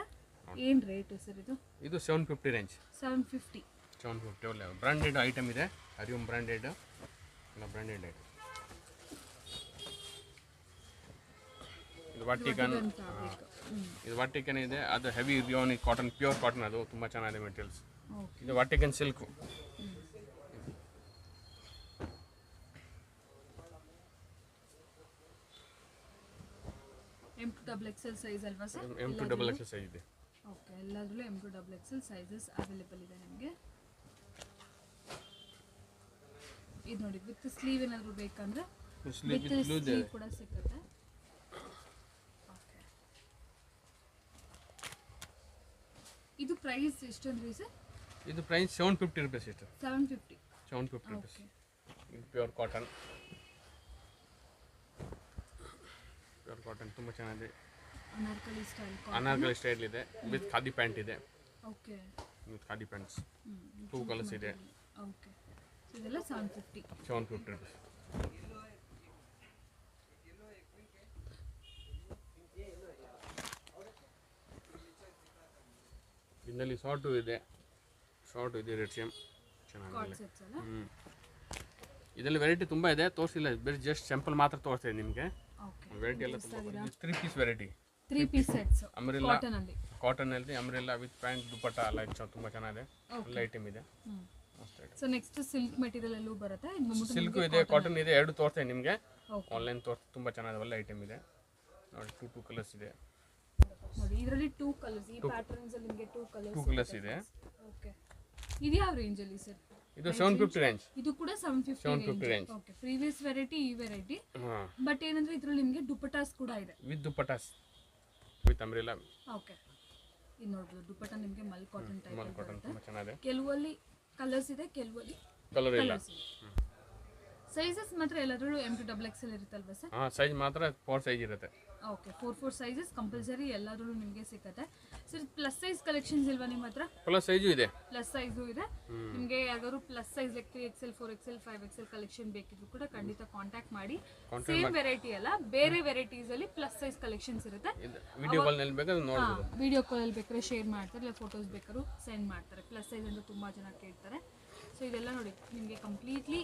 ಏನ್ ರೇಟ್ ಸರ್ ಇದು? ಇದು 750 ರೇಂಜ್. 750 ಒಳ್ಳೆ ಬ್ರಾಂಡೆಡ್ ಐಟಮ್ ಇದೆ. ಹರಿಯಂ ಬ್ರಾಂಡೆಡ್ ಎಲ್ಲ ಬ್ರಾಂಡೆಡ್ ಐಟಮ್. ಇದು ವಾಟಿಕನ್ ಇದೆ. ಅದು heavy rayon cotton, pure cotton. ಅದು ತುಂಬಾ ಚೆನ್ನಾಗಿದೆ ಮೆಟೀರಿಯಲ್ಸ್. ಇದು ವಾಟಿಕನ್ silk. M to XXL size ಅಲ್ವಾ sir? M to XXL size ಇದೆ. ಓಕೆ. ಎಲ್ಲದರಲ್ಲೂ M to XXL sizes available ಇದೆ ನಿಮಗೆ. ಇದು ನೋಡಿ, ವಿತ್ ಸ್ಲೀವ್ ಏನಾದರೂ ಬೇಕಂದ್ರೆ ಸ್ಲೀವ್ ಕೂಡ ಸಿಗುತ್ತೆ. ಓಕೆ. ಇದು ಪ್ರೈಸ್ ಎಷ್ಟು ಅಂದ್ರೆ ಸರ್? ಇದು ಪ್ರೈಸ್ 750 ರುಪೀಸ್ ಇಷ್ಟು. 750 ರುಪೀಸ್. ಇದು ಪ್ಯೂರ್ ಕಾಟನ್. ತುಂಬಾ ಚೆನ್ನಾಗಿದೆ. ಅನಾರ್ಕಲಿ ಸ್ಟೈಲ್ ಇದೆ. ವಿತ್ ಖಾದಿ ಪ್ಯಾಂಟ್ ಇದೆ. Okay. With khadi pants 2 colours ಇದೆ. ಓಕೆ. ಇದೆಲ್ಲ 750 ರುಪೀಸ್. ಇದರಲ್ಲಿ ಶಾರ್ಟ್ ಇದೆ ರೇಟ್ ಸೇಮ್ ಚೆನ್ನಾಗಿದೆ. ಇದರಲ್ಲಿ ವೆರೈಟಿ ತುಂಬಾ ಇದೆ, ತೋರಿಸಿಲ್ಲ. ಬೇರೆ ಜಸ್ಟ್ ಸ್ಯಾಂಪಲ್ ಮಾತ್ರ ತೋರಿಸ್ತೀನಿ ನಿಮಗೆ. ವೆರೈಟಿ ಎಲ್ಲ ತುಂಬಾ. 3 piece variety. 3 piece sets. Umbrella cotton ಅಲ್ಲಿ ಅಂಬ್ರೆಲ್ಲಾ ವಿತ್ ಪ್ಯಾಂಟ್ ದುಪಟ್ಟ ಎಲ್ಲ ತುಂಬಾ ಚೆನ್ನಾಗಿದೆ. ಒಳ್ಳೆ ಐಟಮ್ ಇದೆ. ಸೊ ನೆಕ್ಸ್ಟ್ ಸಿಲ್ಕ್ ಮೆಟೀರಿಯಲ್ ಅಲ್ಲೂ ಬರುತ್ತೆ. ಸಿಲ್ಕ್ ಇದೆ, ಕಾಟನ್ ಇದೆ, ಎರಡು ತೋರಿಸ್ತೀನಿ ನಿಮಗೆ. ಆನ್ಲೈನ್ ತುಂಬಾ ಚೆನ್ನಾಗಿದೆ. ಒಳ್ಳೆ ಐಟಮ್ ಇದೆ ನೋಡಿ. 2 ಕಲರ್ಸ್ ಇದೆ ನೋಡಿ. ಇದರಲ್ಲಿ 2 ಕಲರ್ಸ್. ಈ ಪ್ಯಾಟರ್ನ್ಸ್ ಅಲ್ಲಿ ನಿಮಗೆ 2 ಕಲರ್ಸ್ ಇದೆ. ಓಕೆ. ಇದು ಯಾವ ರೇಂಜ್ ಅಲ್ಲಿ ಸರ್? ಇದು 750 ರೇಂಜ್. ಇದು ಕೂಡ 750 ರೇಂಜ್. ಓಕೆ. ಪ್ರೀವಿಯಸ್ ವೆರೈಟಿ ಈ ವೆರೈಟಿ. ಬಟ್ ಏನಂದ್ರೆ ಇದರಲ್ಲಿ ನಿಮಗೆ ದುಪಟ್ಟಾಸ್ ಕೂಡ ಇದೆ. With dupattas with umbrella. Okay. ಇದು ನೋಡಬಹುದು, ದುಪಟ್ಟ ನಿಮಗೆ ಮಲ್ ಕಾಟನ್ ಟೈಪ್ ತುಂಬಾ ಚೆನ್ನಾಗಿದೆ. ಕೆಲವಲ್ಲಿ ಕಲರ್ಸ್ ಇದೆ, ಕೆಲವಲ್ಲಿ ಕಲರ್ ಇಲ್ಲ. ಸೈಜಸ್ ಮಾತ್ರ ಎಲ್ಲದರಲ್ಲೂ M to XXL ಇರುತ್ತಲ್ವಾ ಸರ್? ಸೈಜ್ ಮಾತ್ರ 4 ಸೈಜ್ ಇರುತ್ತೆ. ಓಕೆ. 4 ಸೈಜಸ್ ಕಂಪಲ್ಸರಿ ಎಲ್ಲದರಲ್ಲೂ ನಿಮಗೆ ಸಿಗುತ್ತೆ. ಸರ್ ಪ್ಲಸ್ ಸೈಜ್ ಕಲೆಕ್ಷನ್ಸ್ ಇಲ್ವಾ ನಿಮ್ಮ ಹತ್ರ? ಪ್ಲಸ್ ಸೈಜು ಇದೆ. ಪ್ಲಸ್ ಸೈಜು ಇದೆ. ನಿಮಗೆ ಯಾವ್ದಾದ್ರು plus size like 3XL 4XL 5XL collection ಬೇಕಿದ್ರು ಕೂಡ ಖಂಡಿತ ಕಾಂಟ್ಯಾಕ್ಟ್ ಮಾಡಿ. ಸೇಮ್ ವೆರೈಟಿ ಅಲ್ಲ, ಬೇರೆ ವೆರೈಟೀಸ್ ಅಲ್ಲಿ ಪ್ಲಸ್ ಸೈಜ್ ಕಲೆಕ್ಷನ್ಸ್ ಇರುತ್ತೆ. ವಿಡಿಯೋ ಕಾಲ್ ನಲ್ಲಿ ಬೇಕಾದ್ರೆ ನೋಡಬಹುದು. ವಿಡಿಯೋ ಕಾಲ್ ಅಲ್ಲಿ ಬೇಕಾದ್ರೆ ಶೇರ್ ಮಾಡ್ತಾರೆ, ಇಲ್ಲ ಫೋಟೋಸ್ ಬೇಕಾದ್ರೂ ಸೆಂಡ್ ಮಾಡ್ತಾರೆ. ಪ್ಲಸ್ ಸೈಜ್ ಅಂತ ತುಂಬಾ ಜನ ಕೇಳ್ತಾರೆ. ಸೊ ಇದೆಲ್ಲ ನೋಡಿ ನಿಮಗೆ ಕಂಪ್ಲೀಟ್ಲಿ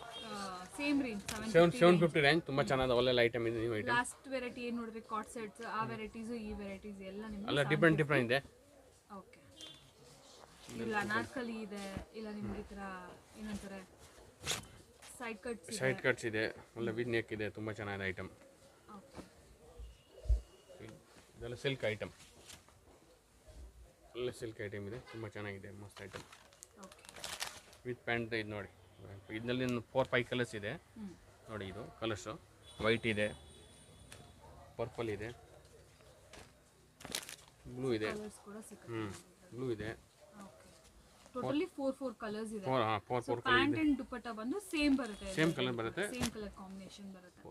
ಸೇಮ್ ರೇಂಜ್ 750 ರೇಂಜ್ ತುಂಬ ಚೆನ್ನಾಗಿದೆ, ಒಳ್ಳೆ ಐಟಮ್ ಇದೆ. ನೀವು ಐಟಮ್ ಲಾಸ್ಟ್ ವೆರೈಟಿ ಏನು ನೋಡಿದ್ರೆ ಕಾಟ್ ಸೆಟ್ಸ್, ಆ ವೆರೈಟೀಸು ಈ ವೆರೈಟೀಸ್ ಎಲ್ಲ ನಿಮಗೆ ಅಲ್ಲ ಡಿಫ್ರೆಂಟ್ ಇದೆ. ಓಕೆ, ಇಲ್ಲ ಅನಾರ್ಕಲಿ ಇದೆ, ಇಲ್ಲ ನಿಮ್ಗೆ ಈ ಥರ ಏನಂತಾರೆ ಸೈಡ್ ಕಟ್ಸ್ ಇದೆ, ಒಳ್ಳೆ ವಿದ್ ನೆಕ್ ಇದೆ, ತುಂಬ ಚೆನ್ನಾಗಿದೆ ಐಟಮ್. ಓಕೆ, ಇದೆಲ್ಲ ಸಿಲ್ಕ್ ಐಟಮ್, ಒಳ್ಳೆ ಸಿಲ್ಕ್ ಐಟಮ್ ಇದೆ, ತುಂಬ ಚೆನ್ನಾಗಿದೆ, ಮಸ್ತ್ ಐಟಮ್. ಓಕೆ, ವಿತ್ ಪ್ಯಾಂಟ್ ಇದು ನೋಡಿ, ಇದರಲ್ಲಿ 4-5 ಕಲರ್ಸ್ ಇದೆ ನೋಡಿ. ಇದು ಕಲರ್ಸು ವೈಟ್ ಇದೆ, ಪರ್ಪಲ್ ಇದೆ, ಬ್ಲೂ ಇದೆ, ಕಲರ್ಸ್ ಕೂಡ ಸಿಗುತ್ತೆ. ಬ್ಲೂ ಇದೆ. ಓಕೆ, ಟೋಟಲಿ 4 ಕಲರ್ಸ್ ಇದೆ. 4 ಸೊ ಪ್ಯಾಂಟ್ ಅಂಡ್ ದುಪಟ್ಟ ಬಂದು ಸೇಮ್ ಬರುತ್ತೆ, ಸೇಮ್ ಕಲರ್ ಬರುತ್ತೆ, ಸೇಮ್ ಕಲರ್ ಕಾಂಬಿನೇಷನ್ ಬರುತ್ತೆ.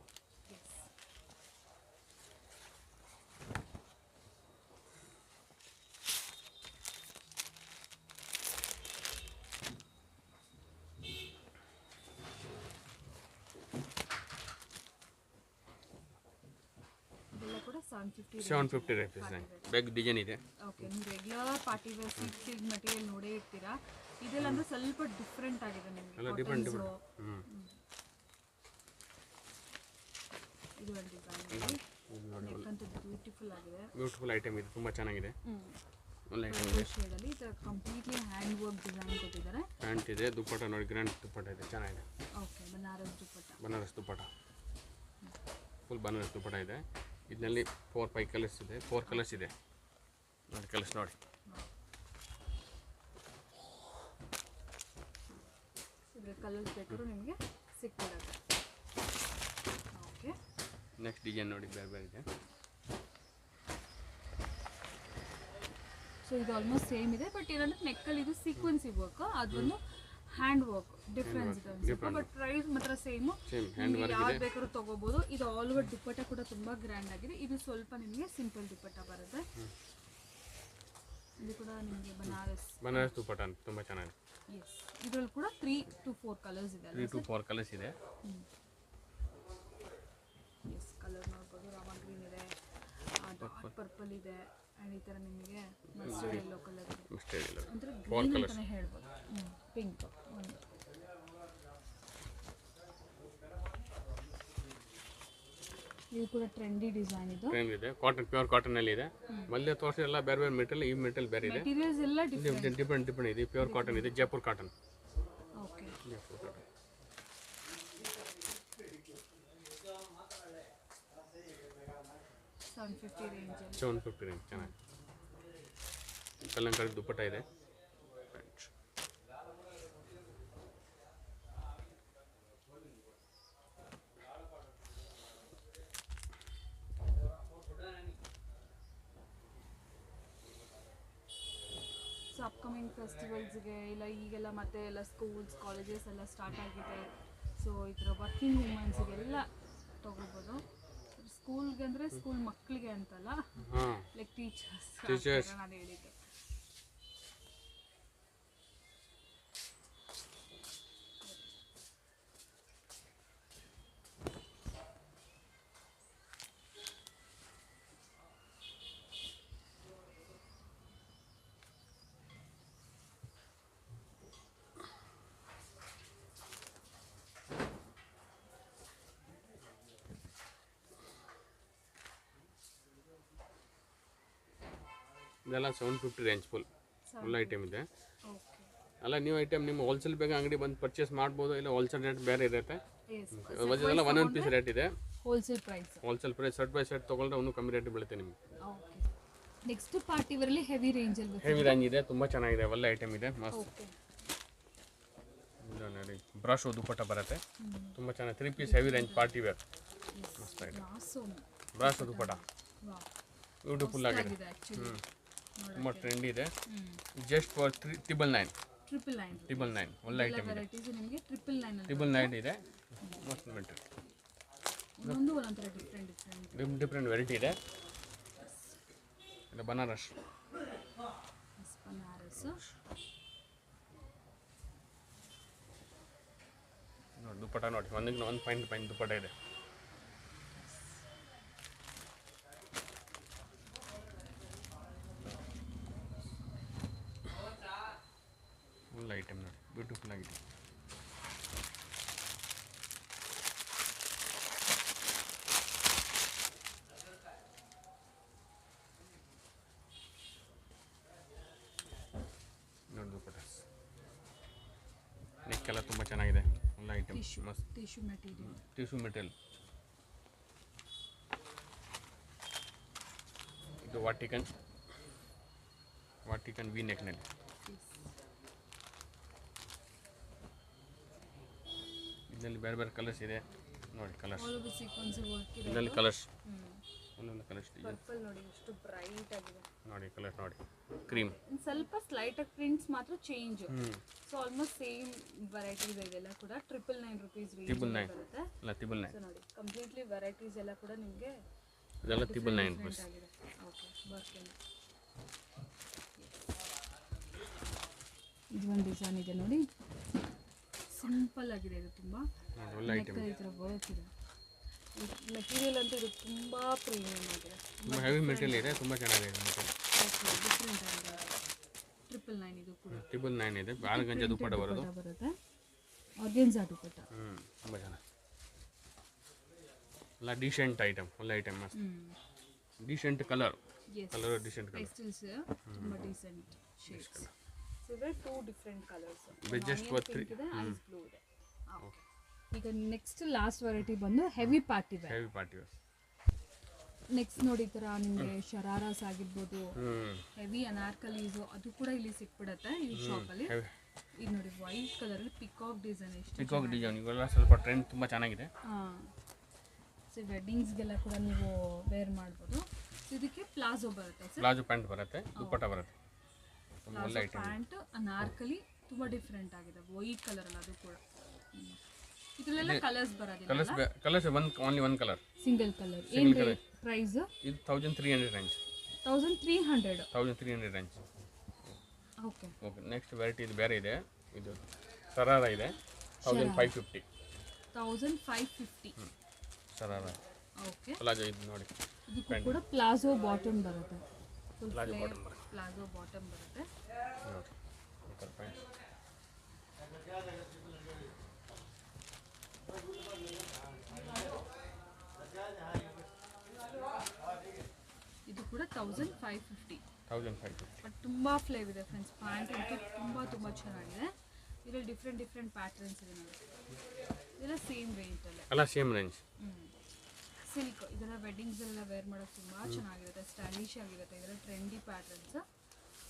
ಇದೆಲ್ಲ ಕೂಡ 750 ರುಪೀಸ್ ಬ್ಯಾಗ್ ಡಿಸೈನ್ ಇದೆ. ಓಕೆ, ನೀವು regular party wear silk material ನೋಡೇ ಇರ್ತೀರಾ, ಇದೆಲ್ಲ ಅಂದ್ರೆ ಸ್ವಲ್ಪ ಡಿಫ್ರೆಂಟ್ ಆಗಿದೆ ನಿಮಗೆ. ಎಲ್ಲ ಡಿಫ್ರೆಂಟ್ ಇದು ಒಂದು ಡಿಸೈನ್ ನೆಕ್ಕಂತೂ ಬ್ಯೂಟಿಫುಲ್ ಆಗಿದೆ, ಬ್ಯೂಟಿಫುಲ್ ಐಟಮ್ ಇದೆ, ತುಂಬ ಚೆನ್ನಾಗಿದೆ, ಒಳ್ಳೆ ಐಟಮ್ ಇದೆ. ಶೇಡಲ್ಲಿ ಇದು ಕಂಪ್ಲೀಟ್ಲಿ ಹ್ಯಾಂಡ್ ವರ್ಕ್ ಡಿಸೈನ್ ಕೊಟ್ಟಿದ್ದಾರೆ. ಪ್ಯಾಂಟ್ ಇದೆ, ದುಪ್ಪಟ್ಟ ನೋಡಿ, ಗ್ರ್ಯಾಂಡ್ ದುಪ್ಪಟ್ಟ ಇದೆ, ಚೆನ್ನಾಗಿದೆ. ಓಕೆ, ಬನಾರಸ್ ದುಪಟ್ಟ, ಬನಾರಸ್ ದುಪ್ಪಟ್ಟ, ಫುಲ್ ಬನಾರಸ್ ದುಪ್ಪಟ್ಟ ಇದೆ. ಇದರಲ್ಲಿ 4-5 ಕಲರ್ಸ್ ಇದೆ, 4 ಕಲರ್ಸ್ ಇದೆ ನೋಡಿ, ಕಲರ್ಸ್ ನೋಡಿ. ಇದ್ರ ಕಲರ್ಸ್ ಬೇಕಾದ್ರೂ ನಿಮಗೆ ಸಿಕ್ಬಿಡುತ್ತೆ. ಓಕೆ, ನೆಕ್ಸ್ಟ್ ಡಿಸೈನ್ ನೋಡಿ, ಬೇರೆ ಬೇರೆ ಇದೆ. ಸೊ ಇದು ಆಲ್ಮೋಸ್ಟ್ ಸೇಮ್ ಇದೆ, ಬಟ್ ಏನಂದ್ರೆ ನೆಕ್ಕಲ್ಲಿ ಇದು ಸೀಕ್ವೆನ್ಸಿ ವರ್ಕ್, ಅದೊಂದು ಹ್ಯಾಂಡ್ ವರ್ಕ್ ಡಿಫ್ರೆನ್ಸ್ ಇದೆ ಅನ್ಸುತ್ತೆ, ಬಟ್ ಪ್ರೈಸ್ ಮಾತ್ರ ಸೇಮು. ಯಾವ್ದು ಬೇಕಾದ್ರೂ ತಗೋಬಹುದು. ಇದು ಆಲ್ ಓವರ್ ದುಪ್ಪಟ್ಟ ಕೂಡ ತುಂಬಾ ಗ್ರ್ಯಾಂಡ್ ಆಗಿದೆ. ಇದು ಸ್ವಲ್ಪ ನಿಮಗೆ ಸಿಂಪಲ್ ದುಪ್ಪಟ್ಟ ಬರುತ್ತೆ. ಇದು ಕೂಡ ನಿಮಗೆ ಬನಾರಸ್ ದುಪ್ಪಟ್ಟ ತುಂಬಾ ಚೆನ್ನಾಗಿದೆ. ಎಸ್, ಇದರಲ್ಲಿ ಕೂಡ 3 to 4 ಕಲರ್ಸ್ ಇದೆ. 3 to 4 ಕಲರ್ಸ್ ಇದೆ. ಎಸ್, ಕಲರ್ ನೋಡ್ಬೋದು, ರಾಮ ಗ್ರೀನ್ ಇದೆ, ಡಾರ್ಕ್ ಪರ್ಪಲ್ ಇದೆ, ಆ್ಯಂಡ್ ಈ ಥರ ನಿಮಗೆ ಮಸ್ಟರ್ಡ್ ಯೆಲ್ಲೋ ಕಲರ್ ಇದೆ, ಅಂದರೆ ಗ್ರೀನ್ ಅಂತಲೇ ಹೇಳ್ಬೋದು. ಪಿಂಕ್ ಒಂದು. ಇದು ಕೂಡ ಟ್ರೆಂಡಿ ಡಿಸೈನ್ ಇದು. ಟ್ರೆಂಡ್ ಇದೆ, ಕಾಟನ್, ಪ್ಯೂರ್ ಕಾಟನ್ ಅಲ್ಲಿ ಇದೆ. ಮಲ್ಲೆ ತೋರಿಸಿ ಎಲ್ಲ ಬೇರೆ ಬೇರೆ ಮೆಟೀರಿಯಲ್, ಈ ಮೆಟೀರಿಯಲ್ ಬೇರೆ ಇದೆ. ಮೆಟೀರಿಯಲ್ಸ್ ಎಲ್ಲ ಡಿಫ್ರೆಂಟ್ ಇದೆ. ಪ್ಯೂರ್ ಕಾಟನ್ ಇದೆ, Jaipur cotton. Okay, Jaipur cotton 750 range. 750 range ಚೆನ್ನಾಗಿ. ಕಲ್ಲಂಕಾರಿ ದುಪ್ಪಟ್ಟ ಇದೆ. ಸೊ ಅಪ್ಕಮಿಂಗ್ ಫೆಸ್ಟಿವಲ್ಸ್ಗೆ ಇಲ್ಲ ಈಗೆಲ್ಲ ಮತ್ತೆ ಎಲ್ಲ ಸ್ಕೂಲ್ಸ್ ಕಾಲೇಜಸ್ ಎಲ್ಲ ಸ್ಟಾರ್ಟ್ ಆಗಿದೆ. ಸೊ ಈ ಥರ ವರ್ಕಿಂಗ್ ವುಮೆನ್ಸ್ಗೆಲ್ಲ ತೊಗೋಬೋದು. ಸ್ಕೂಲ್ಗೆ ಅಂದರೆ ಸ್ಕೂಲ್ ಮಕ್ಕಳಿಗೆ ಅಂತಲ್ಲ, ಲೈಕ್ ಟೀಚರ್ಸ್ ನಾನು ಹೇಳಿದ್ದೆ. ಇದೆಲ್ಲ 750 ರೇಂಜ್ ಫುಲ್ ಐಟಮ್ ಇದೆ. ಓಕೆ, ಅಲ್ಲ ನೀವು ಐಟಮ್ ನಿಮ್ಮ ಹೋಲ್ಸೇಲ್ ಬೇಗ ಅಂಗಡಿ ಬಂದು ಪರ್ಚೇಸ್ ಮಾಡ್ಬೋದು, ಇಲ್ಲ ಹೋಲ್ಸೇಲ್ ರೇಟ್ ಬೇರೆ ಇರುತ್ತೆ. ಎಲ್ಲ ಒಂದೊಂದು ಪೀಸ್ ರೇಟ್ ಇದೆ. Wholesale price set by set ತೊಗೊಂಡ್ರೆ ಇನ್ನೂ ಕಮ್ಮಿ ರೇಟ್ ಬೀಳುತ್ತೆ ನಿಮಗೆ. ಓಕೆ, ನೆಕ್ಸ್ಟ್ ಪಾರ್ಟಿ ವೇರಲ್ಲಿ ಹೆವಿ ರೇಂಜಲ್ಲಿ ಹೆವಿ ರೇಂಜ್ ಇದೆ, ತುಂಬ ಚೆನ್ನಾಗಿದೆ, ಒಳ್ಳೆ ಐಟಮ್ ಇದೆ, ಮಸ್ತ್. ಓಕೆ, ನೋಡಿ ಬ್ರಷ್ ದುಪ್ಪಟ್ಟ ಬರುತ್ತೆ, ತುಂಬ ಚೆನ್ನಾಗಿ 3 piece heavy range party wear, ಮಸ್ತ್ ಐಟಮ್. ಬ್ರಷ್ ದುಪ್ಪಟ್ಟ ಬ್ಯೂಟಿಫುಲ್ ಆಗಿದೆ, ತುಂಬ ಟ್ರೆಂಡ್ ಇದೆ. ಜಸ್ಟ್ ಫಾರ್ 999 ಒಳ್ಳೆ ಐಟಮ್ ಇದೆ. ನಿಮಗೆ 999 ಇದೆ, ಮಸ್ತ್ ಮೆಟೀರಿಯಲ್, ಒಂದೊಂದು ಒಂದೊಂಥರ ಡಿಫ್ರೆಂಟ್ ವೆರೈಟಿ ಇದೆ. ಇದು ಬನಾರಸ್ ನೋಡಿ ದುಪ್ಪಟ್ಟ ನೋಡಿ, 1.5 ದುಪ್ಪಟ್ಟ ಇದೆ. ಒಳ್ಳೆ ಐಟಮ್ ನೋಡಿ, ಬ್ಯೂಟಿಫುಲ್ ಆಗಿದೆ. ಮಸ್ತ್ ಟಿಶ್ಯೂ ಮೆಟೀರಿಯಲ್. Tissue material. ಇದು ವಾಟಿಕನ್ ವಿ ನೆಕ್ನಲ್ಲಿ. ಇದರಲ್ಲಿ ಬೇರೆ ಬೇರೆ ಕಲರ್ಸ್ ಇದೆ ನೋಡಿ. Colours all over sequence work ಇದೆ. ಇದರಲ್ಲಿ ಕಲರ್ಸ್ ಒಂದೊಂದು ಕಲರ್ಸ್ ಪರ್ಪಲ್ ನೋಡಿ ಎಷ್ಟು ಬ್ರೈಟ್ ಆಗಿದೆ ನೋಡಿ. ಕಲರ್ ನೋಡಿ, ಕ್ರೀಮ್. ಸ್ವಲ್ಪ ಸ್ಲೈಟ್ ಆಗಿ ಪ್ರಿಂಟ್ಸ್ ಮಾತ್ರ change. So almost same varieties ಇದೆಲ್ಲ ಕೂಡ 999 ರೂಪೀಸ್ ರೇಂಜ್ ಬರುತ್ತೆ. ಇಲ್ಲ 999. ಸೊ ನೋಡಿ ಕಂಪ್ಲೀಟ್ಲಿ ವೆರೈಟೀಸ್ ಎಲ್ಲ ಕೂಡ ನಿಮಗೆ ಇದೆಲ್ಲ 999 ರೂಪೀಸ್. ಓಕೆ ವರ್ಕ್ ಇದೆ. ಇದು ಒಂದು ಡಿಸೈನ್ ಇದೆ ನೋಡಿ, ಸಿಂಪಲ್ ಆಗಿದೆ. ಇದು ತುಂಬ ಒಳ್ಳೆ ಐಟಮ್. ಈ ಥರ ವರ್ಕ್ ಇದೆ. ಮೆಟೀರಿಯಲ್ ಅಂತ ಇದು ತುಂಬ ಪ್ರೀಮಿಯಮ್ ಆಗಿದೆ. ತುಂಬ ಹೆವಿ ಮೆಟೀರಿಯಲ್ ಇದೆ, ತುಂಬ ಚೆನ್ನಾಗಿದೆ ಮೆಟೀರಿಯಲ್. ಡಿಫ್ರೆಂಟ್ ಆಗಿದೆ. 999 ಇದು ಕೂಡ 999 ಇದೆ. ಬಾಲ್ಗಂಜ ದುಪ್ಪಟ್ಟ ಬರುತ್ತೆ. ಆರ್ಗೆನ್ಜಾ ದುಪ್ಪಟ್ಟ. ತುಂಬ ಚೆನ್ನಾಗಿ ಎಲ್ಲ ಡೀಸೆಂಟ್ ಐಟಮ್. ಒಳ್ಳೆ ಐಟಮ್ ಮಸ್ತ್. Decent colour decent colour. Pastels ತುಂಬ ಡೀಸೆಂಟ್ ಶೇಡ್ಸ್. ಸೊ ಇವೆ 2 ಡಿಫರೆಂಟ್ ಕಲರ್ಸ್. ಜಸ್ಟ್ ಫಾರ್ 3 ಇದೆ, ಐಸ್ ಬ್ಲೂ ಇದೆ. ಈಗ ನೆಕ್ಸ್ಟ್ ಲಾಸ್ಟ್ ವೆರೈಟಿ ಬಂದು heavy party wear. Heavy party wear. Next ನೋಡಿ ಈ ಥರ ನಿಮಗೆ ಶರಾರಾಸ್ ಆಗಿರ್ಬೋದು, ಹೆವಿ ಅನಾರ್ಕಲೀಸು ಅದು ಕೂಡ ಇಲ್ಲಿ ಸಿಕ್ಬಿಡುತ್ತೆ ಈ ಶಾಪಲ್ಲಿ. ಇದು ನೋಡಿ ವೈಟ್ ಕಲರಲ್ಲಿ ಪಿಕಾಕ್ ಡಿಸೈನ್. ಎಷ್ಟು ಪಿಕಾಕ್ ಡಿಸೈನ್ ಇವೆಲ್ಲ ಸ್ವಲ್ಪ ಟ್ರೆಂಡ್ ತುಂಬ ಚೆನ್ನಾಗಿದೆ. ಹಾಂ, ಸೊ ವೆಡ್ಡಿಂಗ್ಸ್ಗೆಲ್ಲ ಕೂಡ ನೀವು ವೇರ್ ಮಾಡ್ಬೋದು. ಇದಕ್ಕೆ ಪ್ಲಾಜೋ ಬರುತ್ತೆ ಸರ್. ಪ್ಲಾಜೋ ಪ್ಯಾಂಟ್ ಬರುತ್ತೆ, ದುಪ್ಪಟ್ಟ ಬರುತ್ತೆ. ಒಳ್ಳೆ ಐಟಮ್. ಪ್ಯಾಂಟ್ ಅನಾರ್ಕಲಿ ತುಂಬ ಡಿಫ್ರೆಂಟ್ ಆಗಿದೆ. ವೈಟ್ ಕಲರಲ್ಲಿ ಅದು ಕೂಡ. ಇದರಲ್ಲೆಲ್ಲ ಕಲರ್ಸ್ ಬರೋದಿಲ್ಲ. Colours only one colour, single colour. ಏನು ಪ್ರೈಸ್? ಇದು 1300 range. 1300 range. Okay okay. Next variety ಇದು ಬೇರೆ ಇದೆ. ಇದು ಸರಾರ ಇದೆ 1550. 1550 ಸರಾರ. ಓಕೆ. ಪ್ಲಾಜೋ ಇದು ನೋಡಿ. ಇದು ಕೂಡ ಪ್ಲಾಜೋ ಬಾಟಮ್ ಬರುತ್ತೆ. ಪ್ಲಾಜೋ ಬಾಟಮ್ ಬರುತ್ತೆ. ಪ್ಲಾಜೋ ಬಾಟಮ್ ಬರುತ್ತೆ ನೋಡಿ. ಈ ಥರ ಪ್ಯಾಂಟ್. ಇದು ಕೂಡ 1550. ಬಟ್ ತುಂಬ ಫ್ಲೇವ್ ಇದೆ ಫ್ರೆಂಡ್ಸ್. ಪ್ಯಾಂಟ್ ಅಂತೂ ತುಂಬ ಚೆನ್ನಾಗಿದೆ. ಇದರಲ್ಲಿ ಡಿಫ್ರೆಂಟ್ ಪ್ಯಾಟರ್ನ್ಸ್ ಇದೆ ನೋಡಿ. ಇದೆಲ್ಲ ಸೇಮ್ ರೇಂಜಲ್ಲೇ. ಅಲ್ಲ ಸೇಮ್ ರೇಂಜ್. ಸಿಲ್ಕ್ ಇದೆಲ್ಲ ವೆಡ್ಡಿಂಗ್ಸಲ್ಲೆಲ್ಲ ವೇರ್ ಮಾಡೋಕ್ಕೆ ತುಂಬ ಚೆನ್ನಾಗಿರುತ್ತೆ, ಸ್ಟೈಲಿಶ್ ಆಗಿರುತ್ತೆ. ಇದೆಲ್ಲ trendy patterns.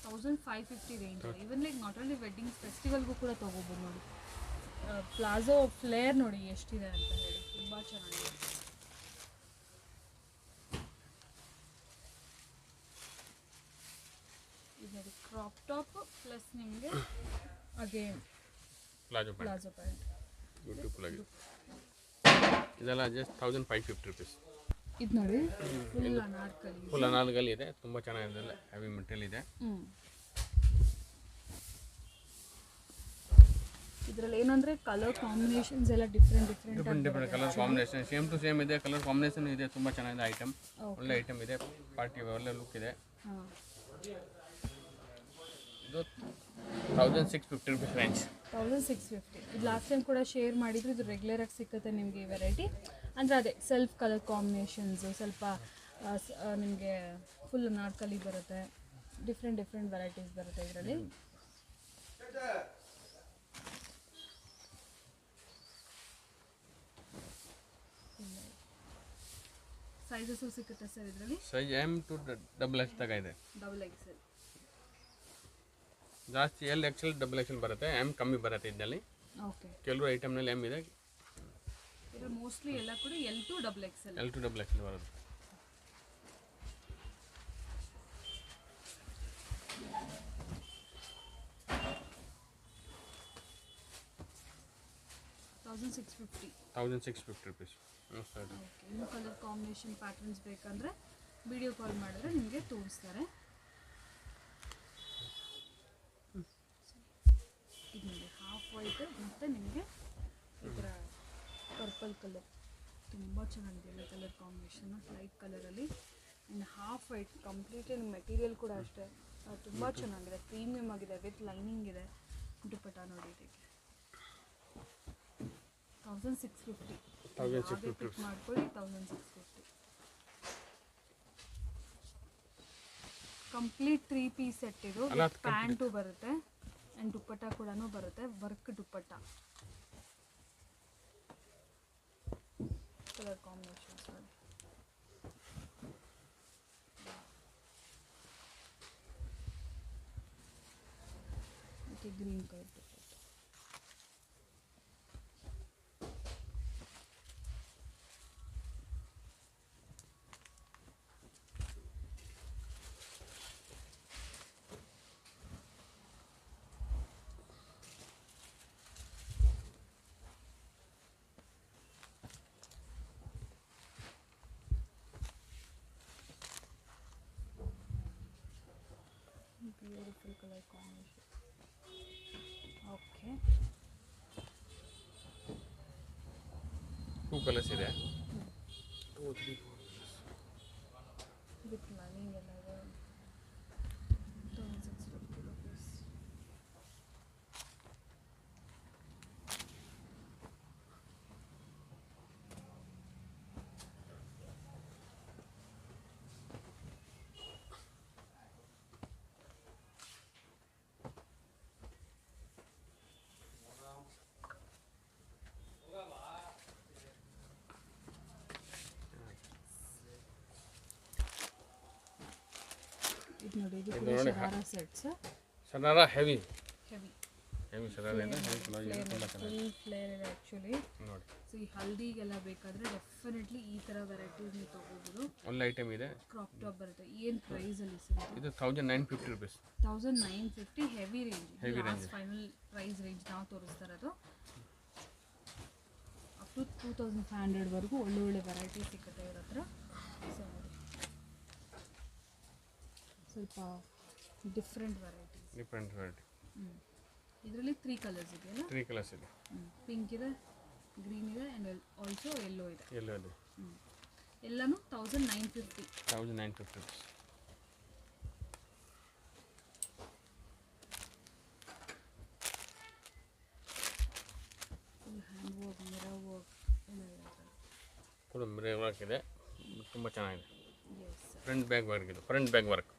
1550 range. Even like not only weddings, ಫೆಸ್ಟಿವಲ್ಗೂ ಕೂಡ ತೊಗೋಬೋದು ನೋಡಿ. ಪ್ಲಾಜೋ ಫ್ಲೇರ್ ನೋಡಿ ಎಷ್ಟಿದೆ ಅಂತ ಹೇಳಿ, ತುಂಬ ಚೆನ್ನಾಗಿದೆ. ಇದು ಕ್ರಾಪ್ ಟಾಪ್ ಪ್ಲಸ್ ನಿಮಗೆ ಅಗೇನ್ ಪ್ಲಾಜೋ ಪ್ಯಾಂಟ್. ಬ್ಯೂಟಿಫುಲ್ ಆಗಿದೆ. ಇದೆಲ್ಲ ಜಸ್ಟ್ 1550 ರೂಪೀಸ್. ಇದು ನೋಡಿ ಫುಲ್ ಅನಾರ್ಕಲಿ ಇದೆ, ತುಂಬ ಚೆನ್ನಾಗಿದೆ. ಹೆವಿ ಮೆಟೀರಿಯಲ್ ಇದೆ. ಇದರಲ್ಲಿ ಏನಂದ್ರೆ ಕಲರ್ ಕಾಂಬಿನೇಷನ್ಸ್ ಎಲ್ಲ different colour combination same to same ಇದೆ. ಕಲರ್ ಕಾಂಬಿನೇಷನ್ ಇದೆ, ತುಂಬ ಚೆನ್ನಾಗಿದೆ ಐಟಮ್. ಒಳ್ಳೆ ಐಟಮ್ ಇದೆ. ಪಾರ್ಟಿ ಒಳ್ಳೆ ಲುಕ್ ಇದೆ. ಇದು 1650 ರೂಪೀಸ್ ರೇಂಜ್. 1650. ಇದು ಲಾಸ್ಟ್ ಟೈಮ್ ಕೂಡ ಶೇರ್ ಮಾಡಿದ್ರು. ಇದು ರೆಗ್ಯುಲರ್ ಆಗಿ ಸಿಗುತ್ತೆ ನಿಮಗೆ ವೆರೈಟಿ. ಅಂದರೆ ಅದೇ ಸೆಲ್ಫ್ ಕಲರ್ ಕಾಂಬಿನೇಷನ್ಸು, ಸ್ವಲ್ಪ ನಿಮಗೆ ಫುಲ್ ನಾರ್ಕಲಿ ಬರುತ್ತೆ. ಡಿಫ್ರೆಂಟ್ ವೆರೈಟೀಸ್ ಬರುತ್ತೆ ಇದರಲ್ಲಿ. ಸೈಜಸ್ಸು ಸಿಗುತ್ತೆ ಸರ್ ಇದರಲ್ಲಿ. ಸೈಜ್ M to XXL ತಗ ಇದೆ. XXL. ಜಾಸ್ತಿ XL XXL ಬರುತ್ತೆ. M ಕಮ್ಮಿ ಬರುತ್ತೆ ಇದರಲ್ಲಿ. ಓಕೆ. ಕೆಲವು ಐಟಮ್ನಲ್ಲಿ M ಇದೆ. ಇದು ಮೋಸ್ಟ್ಲಿ ಎಲ್ಲ ಕೂಡ L to XXL. L to XXL ಬರುತ್ತೆ. $1650 ರೂಪೀಸ್. ಇನ್ನು ಕಲರ್ ಕಾಂಬಿನೇಷನ್ ಪ್ಯಾಟರ್ನ್ಸ್ ಬೇಕಂದರೆ ವಿಡಿಯೋ ಕಾಲ್ ಮಾಡಿದ್ರೆ ನಿಮಗೆ ತೋರಿಸ್ತಾರೆ. ಇದು ನೋಡಿ ಹಾಫ್ ವೈಟ್ ಮತ್ತು ನಿಮಗೆ ಈ ಥರ ಪರ್ಪಲ್ ಕಲರ್ ತುಂಬ ಚೆನ್ನಾಗಿದೆ. ಎಲ್ಲ ಕಲರ್ ಕಾಂಬಿನೇಷನ್ ಲೈಟ್ ಕಲರಲ್ಲಿ and half white complete. Material ಕೂಡ ಅಷ್ಟೇ ತುಂಬ ಚೆನ್ನಾಗಿದೆ, ಪ್ರೀಮಿಯಮ್ ಆಗಿದೆ, ವಿತ್ ಲೈನಿಂಗ್ ಇದೆ. ದುಪ್ಪಟ್ಟ ನೋಡಿ ಇದಕ್ಕೆ 1650 ಮಾಡ್ಕೊಳ್ಳಿ. 1650 ಕಂಪ್ಲೀಟ್ 3 ಪೀಸ್ ಸೆಟ್. ಇದು ಪ್ಯಾಂಟು ಬರುತ್ತೆ ಆ್ಯಂಡ್ ದುಪ್ಪಟ್ಟ ಕೂಡ ಬರುತ್ತೆ, ವರ್ಕ್ ದುಪ್ಪಟ್ಟ. ಕಲರ್ ಕಾಂಬಿನೇಷನ್ಸ್ ನೋಡಿ. ಮತ್ತು green colour dupatta. Beautiful colour combination. Okay, 2 colours ಇದೆ. 2 3 4 ವಿತ್ ಲೈನಿಂಗ್ ಎಲ್ಲ ಇದೆ. 1650 rupees. ಇದು ನೋಡಿ, ಇದು ಕೂಡ ಶರಾರ ಸೆಟ್ಸ್. ಶರಾರ ಹೆವಿ ಹೆವಿ ಶರಾರ ಇದೆ. ಹೆವಿ ಕಲರ್ ಇದೆ, ತುಂಬ ಚೆನ್ನಾಗಿದೆ. ಫುಲ್ ಫ್ಲೇರ್ ಇದೆ ಆ್ಯಕ್ಚುಲಿ. ನೋಡಿ, ಸೊ ಈ ಹಲ್ದಿಗೆಲ್ಲ ಬೇಕಾದರೆ ಡೆಫಿನೆಟ್ಲಿ ಈ ಥರ ವೆರೈಟೀಸ್ ನೀವು ತೊಗೋಬೋದು. ಒಳ್ಳೆ ಐಟಮ್ ಇದೆ. ಕ್ರಾಪ್ ಟಾಪ್ ಬರುತ್ತೆ. ಏನು ಪ್ರೈಸಲ್ಲಿ ಸಿಗುತ್ತೆ? ಇದು 1950 rupees. 1950 heavy range. Heavy range. Final price range ನಾವು ತೋರಿಸ್ತಾ ಇರೋದು. ಅಪ್ ಟು 2500ವರೆಗೂ ಒಳ್ಳೊಳ್ಳೆ ವೆರೈಟಿ ಸಿಗುತ್ತೆ ಇವ್ರ ಹತ್ರ. ಸೊ ನೋಡಿ, ಸ್ವಲ್ಪ ಡಿಫ್ರೆಂಟ್ ವೆರೈಟೀಸ್. Different variety. ಇದರಲ್ಲಿ 3 ಕಲರ್ಸ್ ಇದೆಯಲ್ಲ. 3 ಕಲರ್ಸ್ ಇದೆ. ಪಿಂಕ್ ಇದೆ, ಗ್ರೀನ್ ಇದೆ ಆ್ಯಂಡ್ ಆಲ್ಸೋ ಯೆಲ್ಲೋ ಇದೆ. ಎಲ್ಲೋ ಇದೆ. ಎಲ್ಲನೂ 1950. 1950 rupees. Full hand work, mirror work ಎಲ್ಲ ಇರುತ್ತೆ. ಫುಲ್ ಮಿರರ್ ವರ್ಕ್ ಇದೆ, ತುಂಬ ಚೆನ್ನಾಗಿದೆ. ಎಸ್. ಫ್ರಂಟ್ ಬ್ಯಾಗ್ ವರ್ಕ್ ಇದು, ಫ್ರಂಟ್ ಬ್ಯಾಗ್ ವರ್ಕ್.